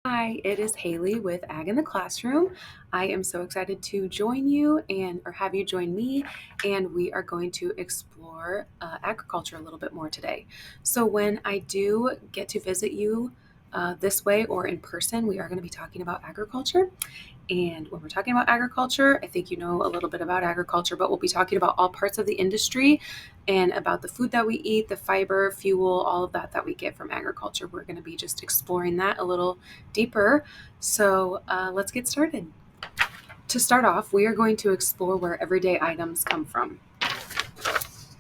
Hi, it is Haley with Ag in the Classroom. I am so excited to join you or have you join me, and we are going to explore agriculture a little bit more today. So when I do get to visit you this way or in person, we are going to be talking about agriculture. And when we're talking about agriculture, I think you know a little bit about agriculture, but we'll be talking about all parts of the industry and about the food that we eat, the fiber, fuel, all of that we get from agriculture. We're going to be just exploring that a little deeper. So let's get started. To start off, we are going to explore where everyday items come from.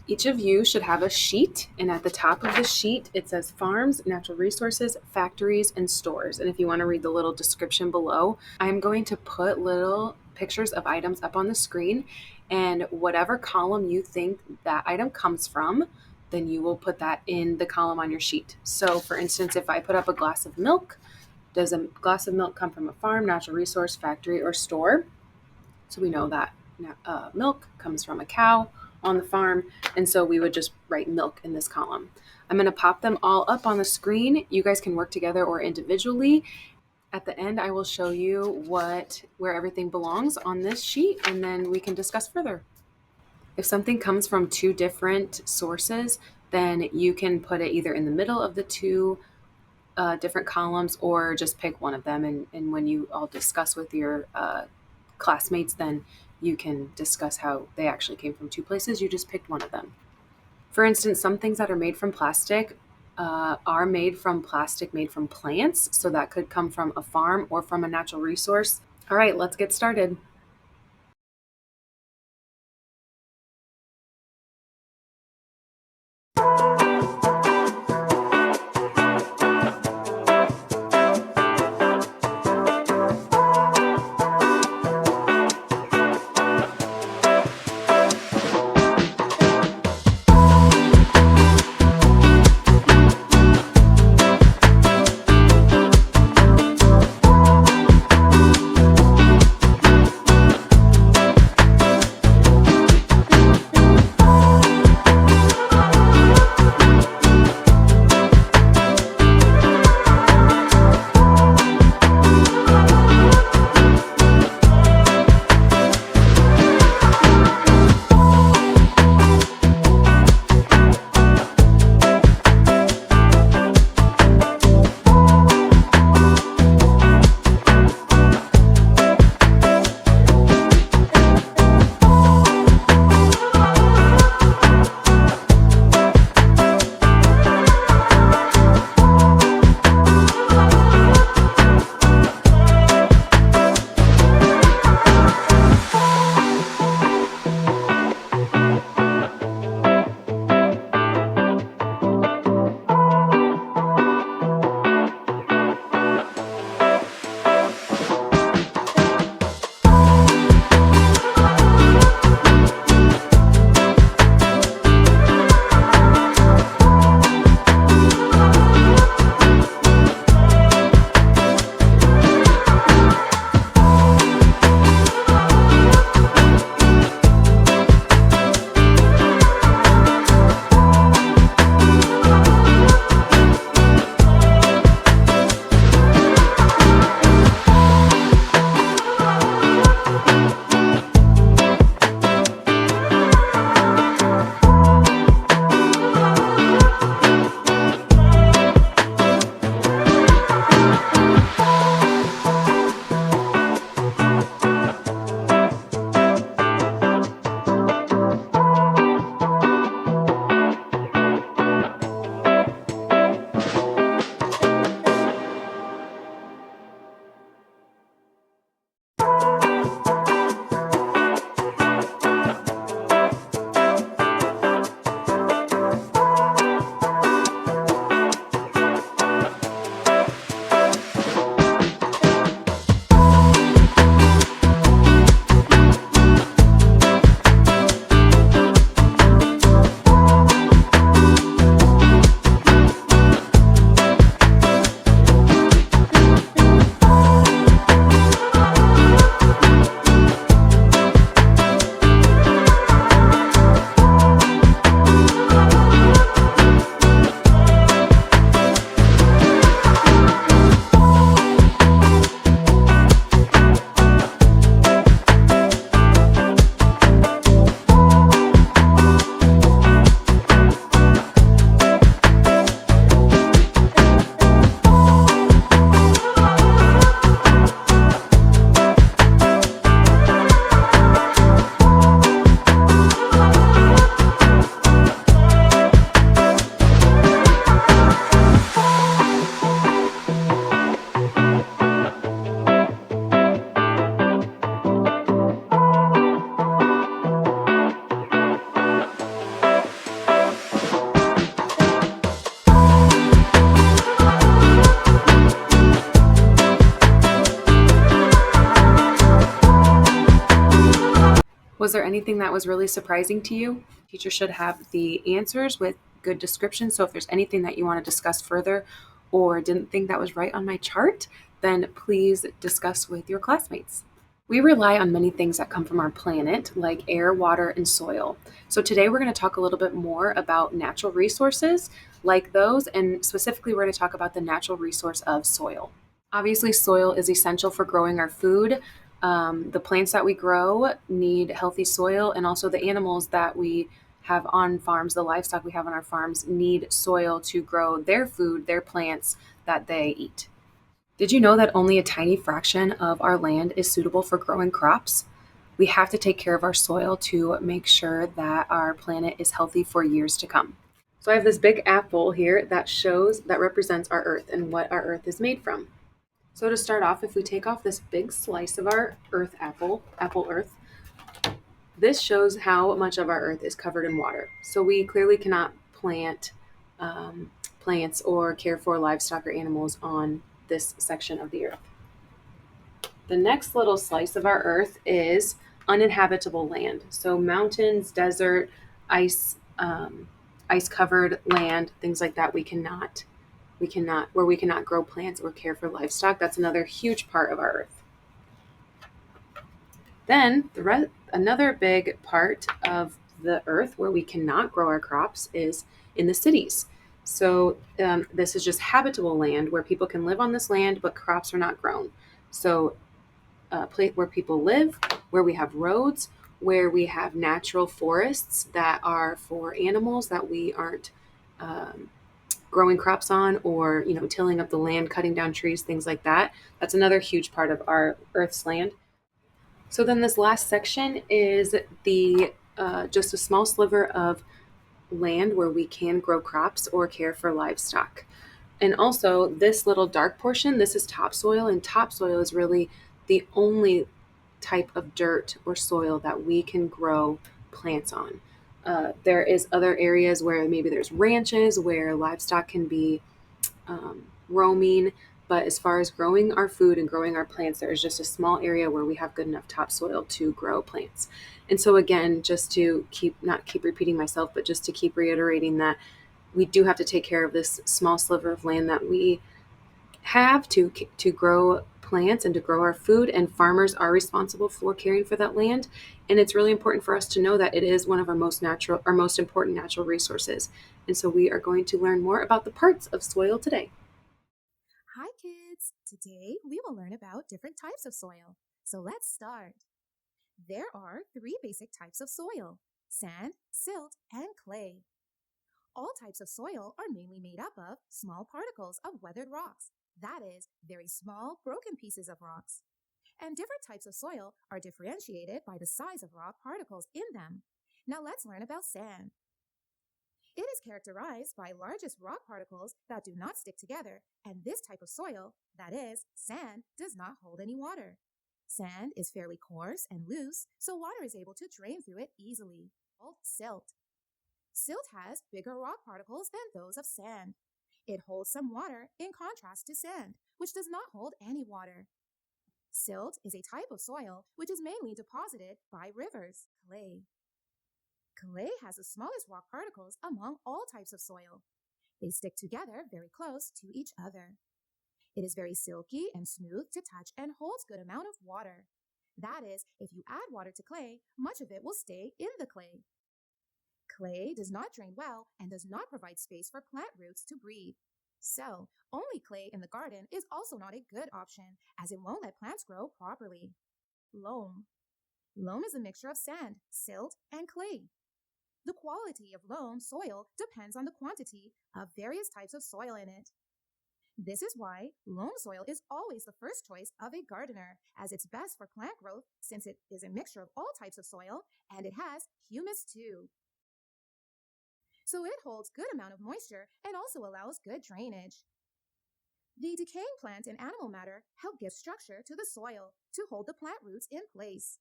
Each of you should have a sheet, and at the top of the sheet, it says farms, natural resources, factories, and stores. And if you want to read the little description below, I'm going to put little pictures of items up on the screen, and whatever column you think that item comes from, then you will put that in the column on your sheet. So for instance, if I put up a glass of milk, does a glass of milk come from a farm, natural resource, factory, or store? So we know that milk comes from a cow on the farm, and so we would just write milk in this column. I'm going to pop them all up on the screen. You guys can work together or individually. At the end, I will show you where everything belongs on this sheet, and then we can discuss further. If something comes from two different sources, then you can put it either in the middle of the two different columns or just pick one of them. And when you all discuss with your classmates, then you can discuss how they actually came from two places. You just picked one of them. For instance, some things that are made from plastic are made from plastic made from plants. So that could come from a farm or from a natural resource. All right, let's get started. Was there anything that was really surprising to you? Teacher should have the answers with good descriptions. So if there's anything that you want to discuss further or didn't think that was right on my chart, then please discuss with your classmates. We rely on many things that come from our planet, like air, water, and soil. So today we're going to talk a little bit more about natural resources like those, and specifically, we're going to talk about the natural resource of soil. Obviously, soil is essential for growing our food. The plants that we grow need healthy soil, and also the animals that we have on farms, the livestock we have on our farms, need soil to grow their food, their plants that they eat. Did you know that only a tiny fraction of our land is suitable for growing crops? We have to take care of our soil to make sure that our planet is healthy for years to come. So I have this big apple here that represents our earth and what our earth is made from. So to start off, if we take off this big slice of our earth apple earth, this shows how much of our earth is covered in water. So we clearly cannot plant plants or care for livestock or animals on this section of the earth. The next little slice of our earth is uninhabitable land. So mountains, desert, ice covered land, things like that we cannot grow plants or care for livestock. That's another huge part of our earth. Then another big part of the earth where we cannot grow our crops is in the cities. So this is just habitable land where people can live on this land, but crops are not grown. So where people live, where we have roads, where we have natural forests that are for animals that we aren't growing crops on, or tilling up the land, cutting down trees, things like that. That's another huge part of our Earth's land. So then this last section is the just a small sliver of land where we can grow crops or care for livestock. And also this little dark portion, this is topsoil, and topsoil is really the only type of dirt or soil that we can grow plants on. There is other areas where maybe there's ranches where livestock can be roaming, but as far as growing our food and growing our plants, there is just a small area where we have good enough topsoil to grow plants. And so again, just to not keep repeating myself, but just to keep reiterating that we do have to take care of this small sliver of land that we have to grow plants and to grow our food, and farmers are responsible for caring for that land. And it's really important for us to know that it is one of our most important natural resources. And so we are going to learn more about the parts of soil today. Hi, kids! Today we will learn about different types of soil. So let's start. There are three basic types of soil: sand, silt, and clay. All types of soil are mainly made up of small particles of weathered rocks, that is, very small, broken pieces of rocks. And different types of soil are differentiated by the size of rock particles in them. Now let's learn about sand. It is characterized by largest rock particles that do not stick together, and this type of soil, that is, sand, does not hold any water. Sand is fairly coarse and loose, so water is able to drain through it easily. Called silt. Silt has bigger rock particles than those of sand. It holds some water in contrast to sand, which does not hold any water. Silt is a type of soil which is mainly deposited by rivers. Clay. Clay has the smallest rock particles among all types of soil. They stick together very close to each other. It is very silky and smooth to touch and holds good amount of water. That is, if you add water to clay, much of it will stay in the clay. Clay does not drain well and does not provide space for plant roots to breathe. So, only clay in the garden is also not a good option, as it won't let plants grow properly. Loam. Loam is a mixture of sand, silt, and clay. The quality of loam soil depends on the quantity of various types of soil in it. This is why loam soil is always the first choice of a gardener, as it's best for plant growth since it is a mixture of all types of soil and it has humus too. So it holds good amount of moisture and also allows good drainage. The decaying plant and animal matter help give structure to the soil to hold the plant roots in place.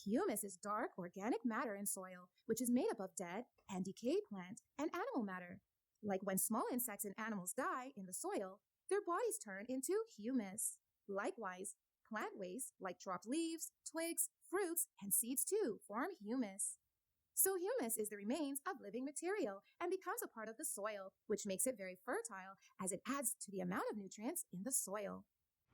Humus is dark organic matter in soil, which is made up of dead and decayed plant and animal matter. Like when small insects and animals die in the soil, their bodies turn into humus. Likewise, Plant waste, like dropped leaves, twigs, fruits, and seeds too, form humus. So, humus is the remains of living material and becomes a part of the soil, which makes it very fertile as it adds to the amount of nutrients in the soil.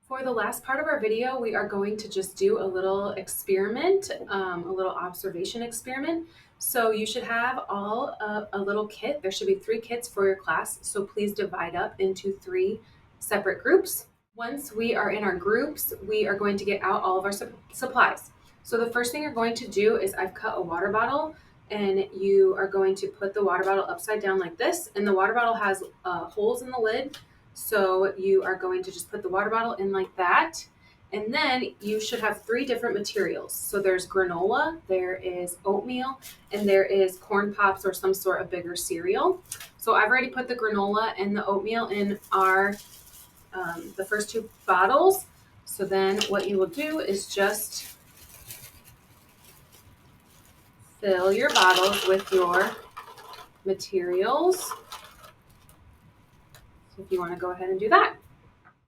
For the last part of our video, we are going to just do a little experiment, a little observation experiment. So you should have all a little kit. There should be 3 kits for your class. So please divide up into 3 separate groups. Once we are in our groups, we are going to get out all of our supplies. So the first thing you're going to do is I've cut a water bottle, and you are going to put the water bottle upside down like this. And the water bottle has holes in the lid. So you are going to just put the water bottle in like that. And then you should have 3 different materials. So there's granola, there is oatmeal, and there is corn pops or some sort of bigger cereal. So I've already put the granola and the oatmeal in our the first 2 bottles. So then what you will do is just fill your bottles with your materials. So if you want to go ahead and do that.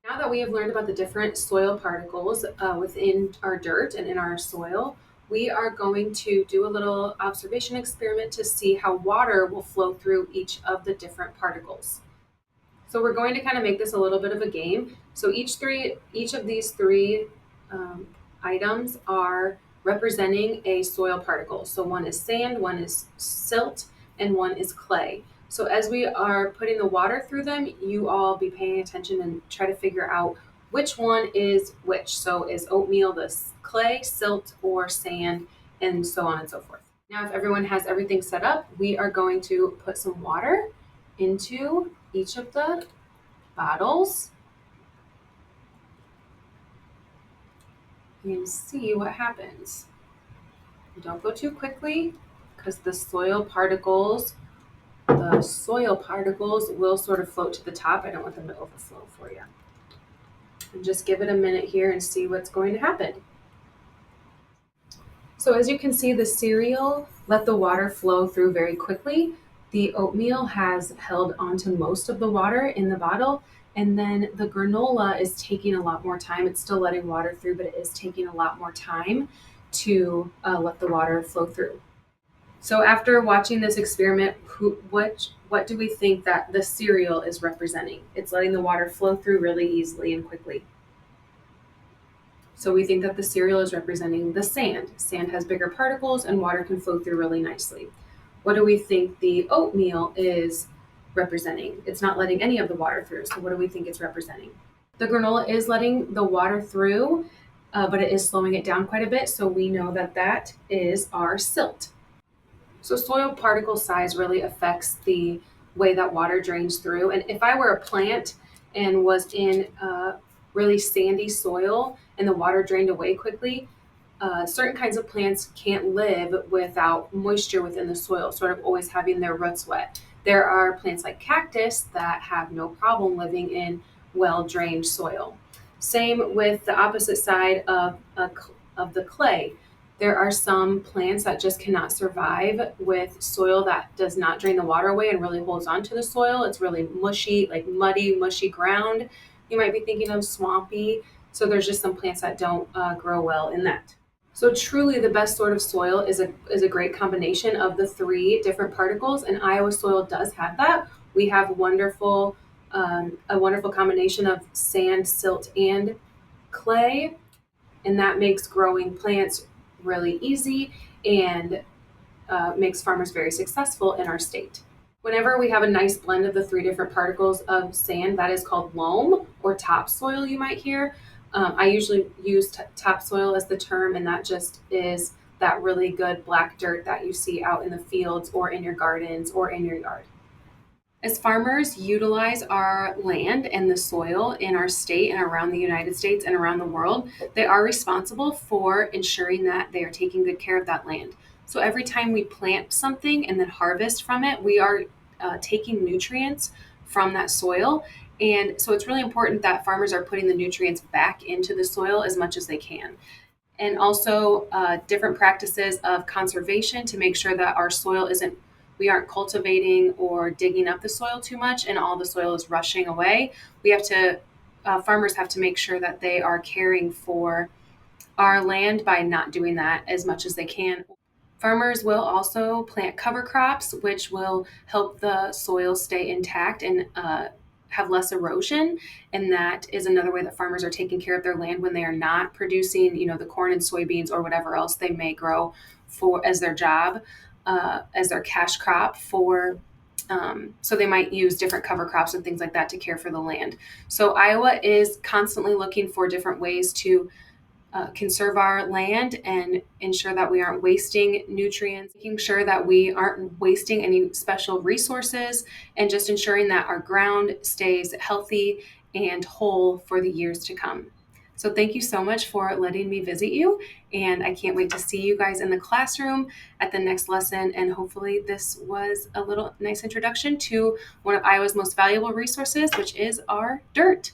Now that we have learned about the different soil particles within our dirt and in our soil, we are going to do a little observation experiment to see how water will flow through each of the different particles. So we're going to kind of make this a little bit of a game. So each of these 3 items are representing a soil particle. So one is sand, one is silt, and one is clay. So as we are putting the water through them, you all be paying attention and try to figure out which one is which. So is oatmeal the clay, silt, or sand, and so on and so forth. Now, if everyone has everything set up, we are going to put some water into each of the bottles and see what happens. Don't go too quickly because the soil particles will sort of float to the top. I don't want them to overflow for you. And just give it a minute here and see what's going to happen. So as you can see, the cereal let the water flow through very quickly. The oatmeal has held onto most of the water in the bottle. And then the granola is taking a lot more time. It's still letting water through, but it is taking a lot more time to let the water flow through. So after watching this experiment, what do we think that the cereal is representing? It's letting the water flow through really easily and quickly. So we think that the cereal is representing the sand. Sand has bigger particles and water can flow through really nicely. What do we think the oatmeal is representing? It's not letting any of the water through. So what do we think it's representing? The granola is letting the water through, but it is slowing it down quite a bit. So we know that that is our silt. So soil particle size really affects the way that water drains through. And if I were a plant and was in really sandy soil and the water drained away quickly, certain kinds of plants can't live without moisture within the soil, sort of always having their roots wet. There are plants like cactus that have no problem living in well-drained soil. Same with the opposite side of the clay. There are some plants that just cannot survive with soil that does not drain the water away and really holds onto the soil. It's really mushy, like muddy, mushy ground. You might be thinking of swampy. So there's just some plants that don't grow well in that. So truly the best sort of soil is a great combination of the 3 different particles, and Iowa soil does have that. We have a wonderful combination of sand, silt, and clay, and that makes growing plants really easy and makes farmers very successful in our state. Whenever we have a nice blend of the 3 different particles of sand, that is called loam or topsoil, you might hear. I usually use topsoil as the term, and that just is that really good black dirt that you see out in the fields or in your gardens or in your yard. As farmers utilize our land and the soil in our state and around the United States and around the world, they are responsible for ensuring that they are taking good care of that land. So every time we plant something and then harvest from it, we are taking nutrients from that soil. And so it's really important that farmers are putting the nutrients back into the soil as much as they can. And also different practices of conservation to make sure that our soil we aren't cultivating or digging up the soil too much and all the soil is rushing away. We have to farmers have to make sure that they are caring for our land by not doing that as much as they can. Farmers will also plant cover crops, which will help the soil stay intact and have less erosion. And that is another way that farmers are taking care of their land when they are not producing, the corn and soybeans or whatever else they may grow for as their job, as their cash crop for. So they might use different cover crops and things like that to care for the land. So Iowa is constantly looking for different ways to conserve our land and ensure that we aren't wasting nutrients, making sure that we aren't wasting any special resources, and just ensuring that our ground stays healthy and whole for the years to come. So, thank you so much for letting me visit you. And I can't wait to see you guys in the classroom at the next lesson. And hopefully, this was a little nice introduction to one of Iowa's most valuable resources, which is our dirt.